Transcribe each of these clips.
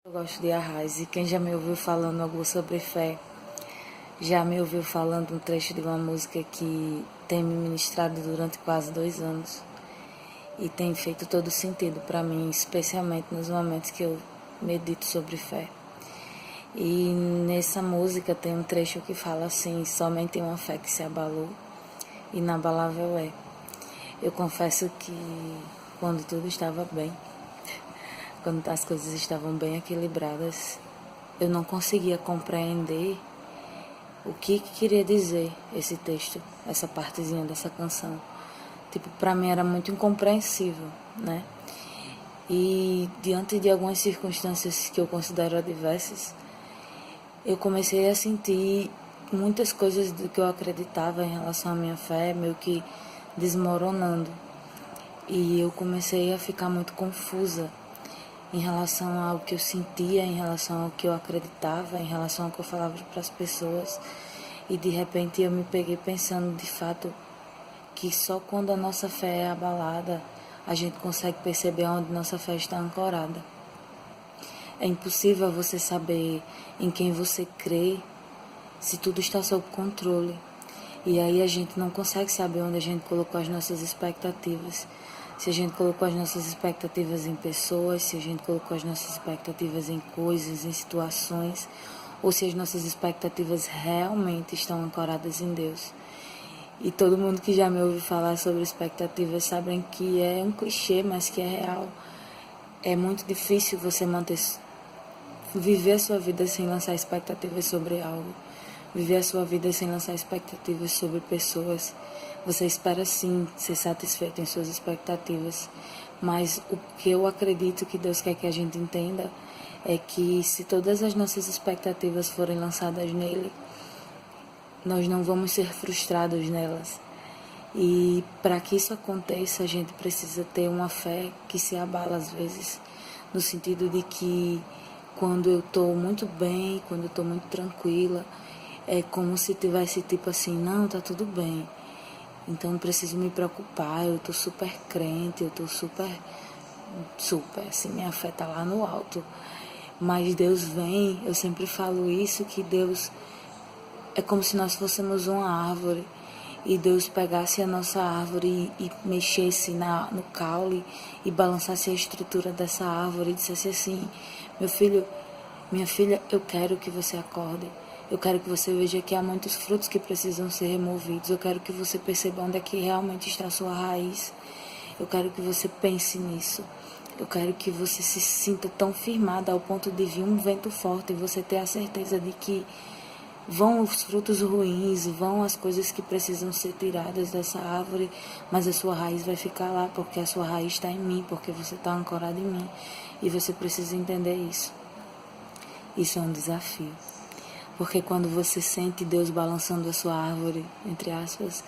Eu gosto de Arraiz e quem já me ouviu falando algo sobre fé, já me ouviu falando um trecho de uma música que tem me ministrado durante quase 2 anos e tem feito todo sentido para mim, especialmente nos momentos que eu medito sobre fé. E nessa música tem um trecho que fala assim: somente uma fé que se abalou, inabalável é. Eu confesso que quando tudo estava bem, quando as coisas estavam bem equilibradas, eu não conseguia compreender o que queria dizer esse texto, essa partezinha dessa canção. Tipo, pra mim era muito incompreensível, né? E diante de algumas circunstâncias que eu considero adversas, eu comecei a sentir muitas coisas do que eu acreditava em relação à minha fé meio que desmoronando. E eu comecei a ficar muito confusa em relação ao que eu sentia, em relação ao que eu acreditava, em relação ao que eu falava para as pessoas. E de repente eu me peguei pensando de fato que só quando a nossa fé é abalada a gente consegue perceber onde nossa fé está ancorada. É impossível você saber em quem você crê se tudo está sob controle. E aí a gente não consegue saber onde a gente colocou as nossas expectativas. Se a gente colocou as nossas expectativas em pessoas, se a gente colocou as nossas expectativas em coisas, em situações, ou se as nossas expectativas realmente estão ancoradas em Deus. E todo mundo que já me ouviu falar sobre expectativas sabem que é um clichê, mas que é real. É muito difícil você viver a sua vida sem lançar expectativas sobre algo. Viver a sua vida sem lançar expectativas sobre pessoas. Você espera sim ser satisfeito em suas expectativas, mas o que eu acredito que Deus quer que a gente entenda é que se todas as nossas expectativas forem lançadas nele, nós não vamos ser frustrados nelas. E para que isso aconteça, a gente precisa ter uma fé que se abala às vezes, no sentido de que quando eu estou muito bem, quando eu estou muito tranquila, é como se tivesse tipo assim: não, tá tudo bem, então não preciso me preocupar, eu tô super crente, eu tô super, assim, minha fé tá lá no alto. Mas Deus vem, eu sempre falo isso, que Deus é como se nós fôssemos uma árvore e Deus pegasse a nossa árvore e mexesse no caule e balançasse a estrutura dessa árvore e dissesse assim: meu filho, minha filha, eu quero que você acorde. Eu quero que você veja que há muitos frutos que precisam ser removidos. Eu quero que você perceba onde é que realmente está a sua raiz. Eu quero que você pense nisso. Eu quero que você se sinta tão firmada ao ponto de vir um vento forte e você ter a certeza de que vão os frutos ruins, vão as coisas que precisam ser tiradas dessa árvore, mas a sua raiz vai ficar lá, porque a sua raiz está em mim, porque você está ancorado em mim. E você precisa entender isso. Isso é um desafio. Porque quando você sente Deus balançando a sua árvore, entre aspas,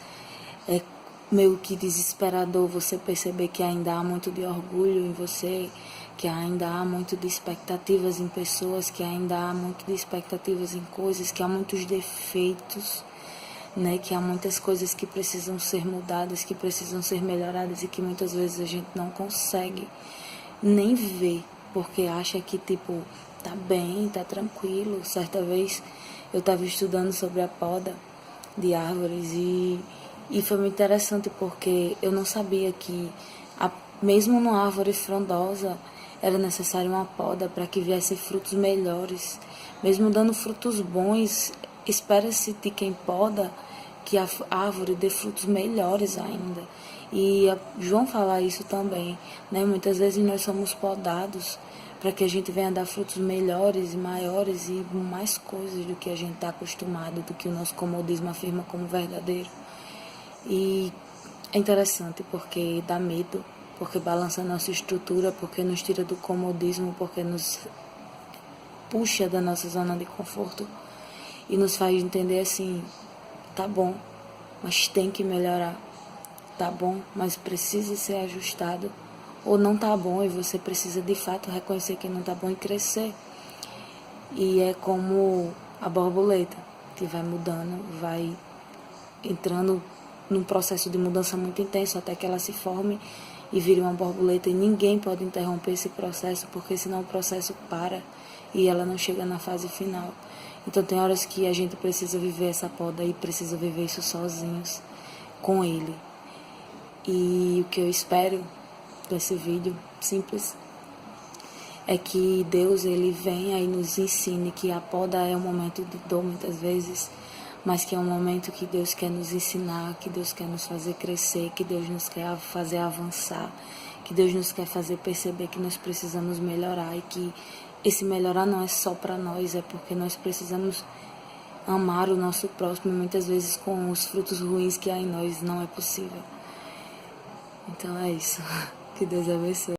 é meio que desesperador você perceber que ainda há muito de orgulho em você, que ainda há muito de expectativas em pessoas, que ainda há muito de expectativas em coisas, que há muitos defeitos, né? Que há muitas coisas que precisam ser mudadas, que precisam ser melhoradas e que muitas vezes a gente não consegue nem ver, porque acha que, tipo, tá bem, tá tranquilo. Certa vez eu estava estudando sobre a poda de árvores e foi muito interessante porque eu não sabia que, mesmo numa árvore frondosa, era necessário uma poda para que viessem frutos melhores. Mesmo dando frutos bons, espera-se de quem poda que a árvore dê frutos melhores ainda. E João fala isso também, né? Muitas vezes nós somos podados para que a gente venha dar frutos melhores e maiores e mais coisas do que a gente está acostumado, do que o nosso comodismo afirma como verdadeiro. E é interessante porque dá medo, porque balança a nossa estrutura, porque nos tira do comodismo, porque nos puxa da nossa zona de conforto e nos faz entender assim: tá bom, mas tem que melhorar. Tá bom, mas precisa ser ajustado. Ou não tá bom e você precisa de fato reconhecer que não tá bom e crescer. E é como a borboleta, que vai mudando, vai entrando num processo de mudança muito intenso até que ela se forme e vire uma borboleta, e ninguém pode interromper esse processo, porque senão o processo para e ela não chega na fase final. Então tem horas que a gente precisa viver essa poda e precisa viver isso sozinhos, com ele. E o que eu espero desse vídeo simples é que Deus ele venha e nos ensine que a poda é um momento de dor muitas vezes, mas que é um momento que Deus quer nos ensinar, que Deus quer nos fazer crescer, que Deus nos quer fazer avançar, que Deus nos quer fazer perceber que nós precisamos melhorar e que esse melhorar não é só para nós, é porque nós precisamos amar o nosso próximo, muitas vezes com os frutos ruins que há em nós não é possível. Então é isso. Que Deus abençoe.